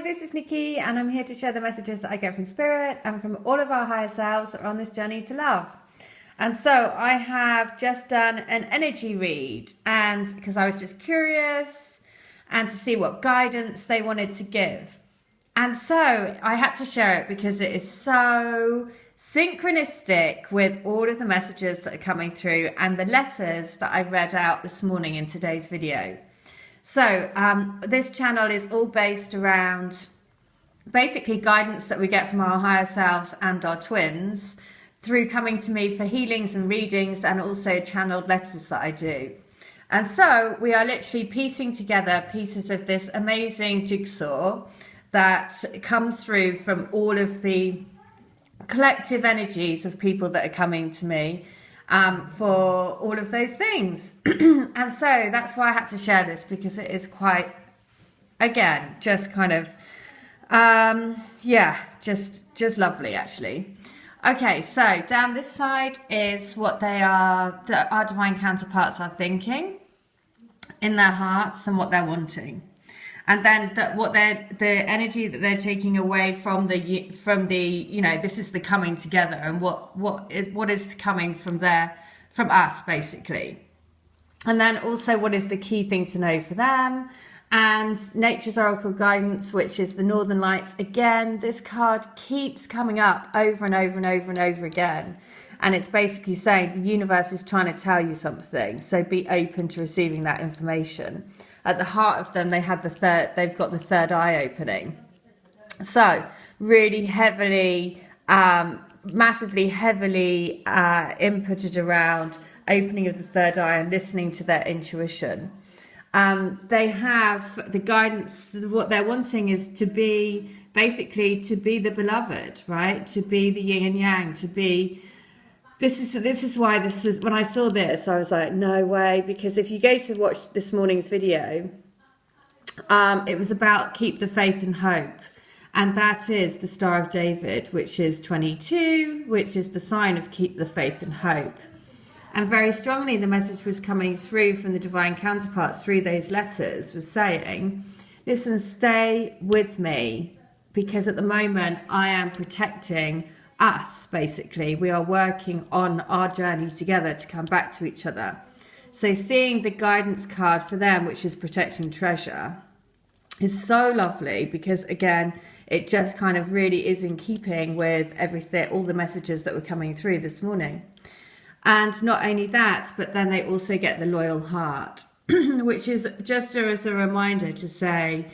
this is Nikki, and I'm here to share the messages that I get from Spirit and from all of our higher selves that are on this journey to love. And so I have just done an energy read, and because I was just curious and to see what guidance they wanted to give. And so I had to share it because it is so synchronistic with all of the messages that are coming through and the letters that I read out this morning in today's video. So this channel is all based around basically guidance that we get from our higher selves and our twins through coming to me for healings and readings, and also channeled letters that I do. And so we are literally piecing together pieces of this amazing jigsaw that comes through from all of the collective energies of people that are coming to me for all of those things. And so that's why I had to share this, because it is quite, again, just kind of, just lovely actually. Okay, so down this side is what our divine counterparts are thinking in their hearts and what they're wanting. And then the energy that they're taking away from the this is the coming together, and what is coming from us basically. And then also what is the key thing to know for them, and Nature's Oracle Guidance, which is the Northern Lights. Again, this card keeps coming up over and over and over and over again. And it's basically saying the universe is trying to tell you something, so be open to receiving that information. At the heart of them, they've got the third eye opening. So really heavily, massively heavily inputted around opening of the third eye and listening to their intuition. They have the guidance. What they're wanting is to be the beloved, right? To be the yin and yang, to be. This is why this was, when I saw this, I was like, no way, because if you go to watch this morning's video, it was about keep the faith and hope. And that is the Star of David, which is 22, which is the sign of keep the faith and hope. And very strongly, the message was coming through from the divine counterparts through those letters, was saying, listen, stay with me, because at the moment I am protecting us, basically. We are working on our journey together to come back to each other. So seeing the guidance card for them, which is protecting treasure, is so lovely, because again, it just kind of really is in keeping with everything, all the messages that were coming through this morning. And not only that, but then they also get the loyal heart, which is just as a reminder to say,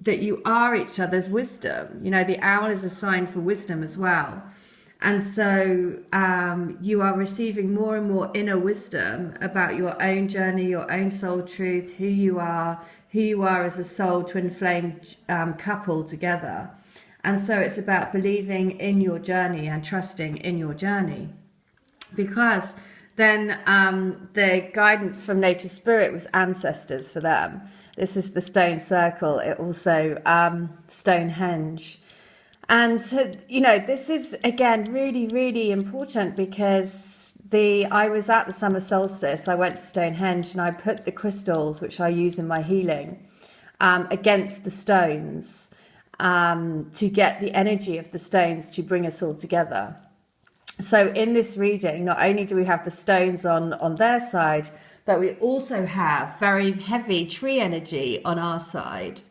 that you are each other's wisdom. The owl is a sign for wisdom as well. And so you are receiving more and more inner wisdom about your own journey, your own soul truth, who you are as a soul twin flame couple together. And so it's about believing in your journey and trusting in your journey. Because then the guidance from nature spirit was ancestors for them. This is the stone circle. It also Stonehenge. And so, this is, again, really, really important, because I was at the summer solstice. I went to Stonehenge and I put the crystals, which I use in my healing, against the stones to get the energy of the stones to bring us all together. So in this reading, not only do we have the stones on their side, but we also have very heavy tree energy on our side.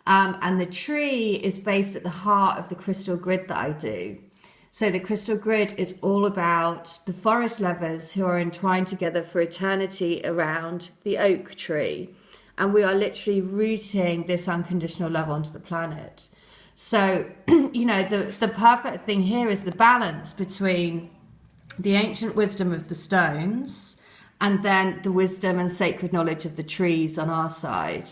And the tree is based at the heart of the crystal grid that I do. So the crystal grid is all about the forest lovers who are entwined together for eternity around the oak tree. And we are literally rooting this unconditional love onto the planet. So, the perfect thing here is the balance between the ancient wisdom of the stones and then the wisdom and sacred knowledge of the trees on our side.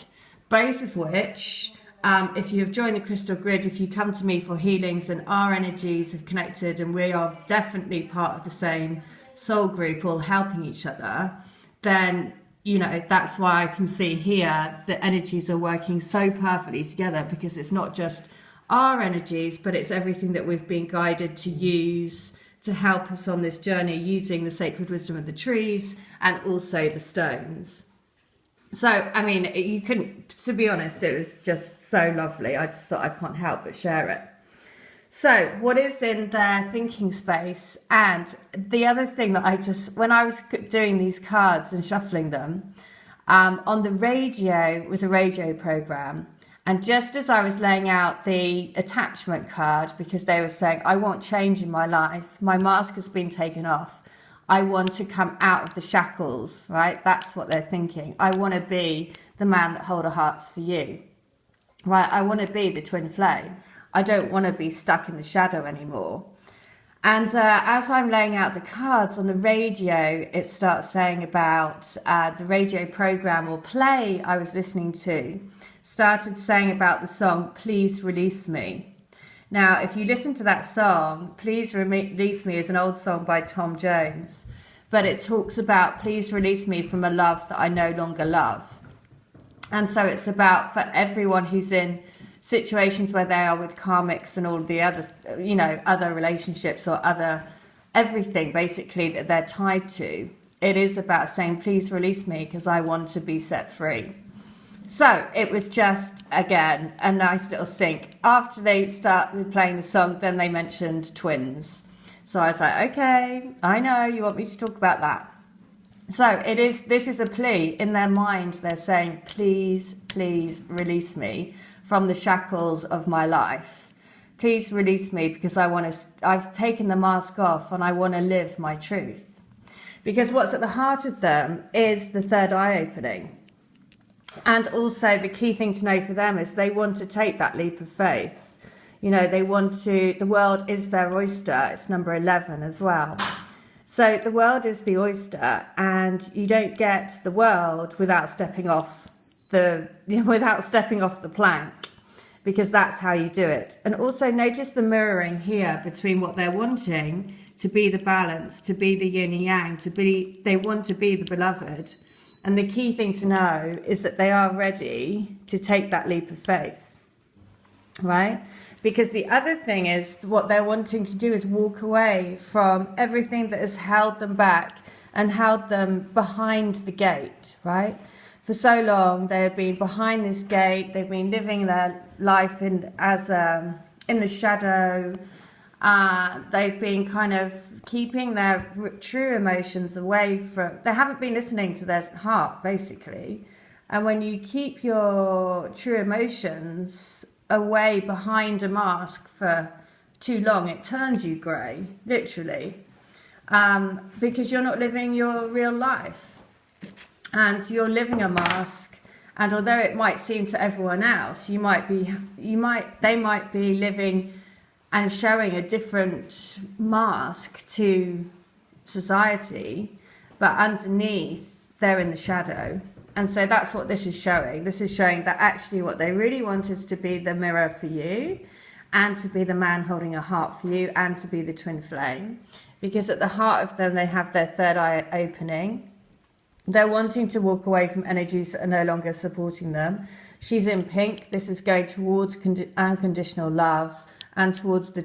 Both of which, if you have joined the crystal grid, if you come to me for healings and our energies have connected and we are definitely part of the same soul group, all helping each other, then, that's why I can see here the energies are working so perfectly together, because it's not just our energies, but it's everything that we've been guided to use to help us on this journey, using the sacred wisdom of the trees and also the stones. So, I mean, you couldn't, to be honest, it was just so lovely. I just thought I can't help but share it. So, what is in their thinking space? And the other thing that when I was doing these cards and shuffling them, on the radio was a radio program. And just as I was laying out the attachment card, because they were saying, I want change in my life, my mask has been taken off. I want to come out of the shackles, right? That's what they're thinking. I want to be the man that holds hearts for you, right? I want to be the twin flame. I don't want to be stuck in the shadow anymore. And as I'm laying out the cards on the radio, it starts saying about the radio program or play I was listening to, started saying about the song, Please Release Me. Now, if you listen to that song, Please Release Me is an old song by Tom Jones, but it talks about please release me from a love that I no longer love. And so it's about for everyone who's in situations where they are with karmics and all the other, other relationships or everything basically that they're tied to. It is about saying, please release me because I want to be set free. So it was just, again, a nice little sync. After they started playing the song, then they mentioned twins. So I was like, okay, I know you want me to talk about that. So this is a plea in their mind. They're saying, please, please release me from the shackles of my life. Please release me because I've taken the mask off and I want to live my truth. Because what's at the heart of them is the third eye opening. And also the key thing to know for them is they want to take that leap of faith. The world is their oyster. It's number 11 as well. So the world is the oyster, and you don't get the world without stepping off the plank, because that's how you do it. And also notice the mirroring here between what they're wanting to be the balance, to be the yin and yang, they want to be the beloved. And the key thing to know is that they are ready to take that leap of faith, right? Because the other thing is what they're wanting to do is walk away from everything that has held them back and held them behind the gate, right? For so long, they have been behind this gate. They've been living their life in the shadow. They've been kind of keeping their true emotions away from. They haven't been listening to their heart, basically. And when you keep your true emotions away behind a mask for too long, it turns you grey, literally, because you're not living your real life. And you're living a mask, and although it might seem to everyone else, they might be living and showing a different mask to society, but underneath they're in the shadow. And so that's what this is showing. This is showing that actually what they really want is to be the mirror for you, and to be the man holding a heart for you, and to be the twin flame. Because at the heart of them, they have their third eye opening. They're wanting to walk away from energies that are no longer supporting them. She's in pink. This is going towards unconditional love and towards the